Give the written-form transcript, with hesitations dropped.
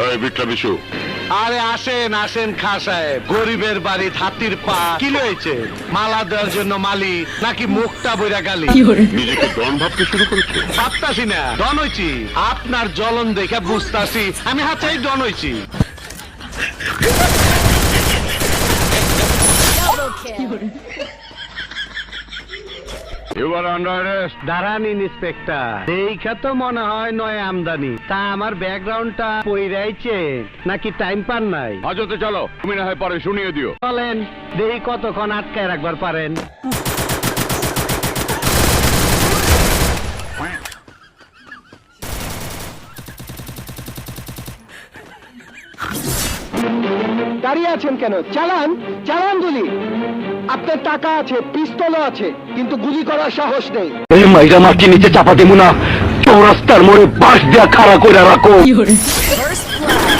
এই বিট্টা বিশু, আরে আসেন আসেন খা সাহেব, গরিবের বাড়ি হাতির পা কি হয়েছে? মালা দেওয়ার জন্য মালি নাকি মুখটা বইরা গালি? নিজেকে ডন ভাবতে শুরু করেছো? ভাবতাছি না ডন হইছি, আপনার জ্বলন দেখে বুঝতাছি আমি হাতেই ডন হইছি। You are under arrest. দাঁড়ান ইন্সপেক্টর, দেখা তো মনে হয় নয় আমদানি। তা আমার ব্যাকগ্রাউন্ডটা পইরাইছে নাকি টাইম পান নাই? হাজতে চলো, তুমি না হয় পরে শুনিয়ে দিও। বলেন দেখি কতক্ষণ আটকায় রাখবার পারেন। দাঁড়িয়ে আছেন কেন? চালান চালান গুলি। আপনার টাকা আছে, পিস্তলও আছে, কিন্তু গুলি করার সাহস নেই। এই মাইরা মাটি নিচে চাপা দেবো না, চৌরাস্তার মোড়ে বাঁশ দিয়া খাড়া করে রাখো। First blood.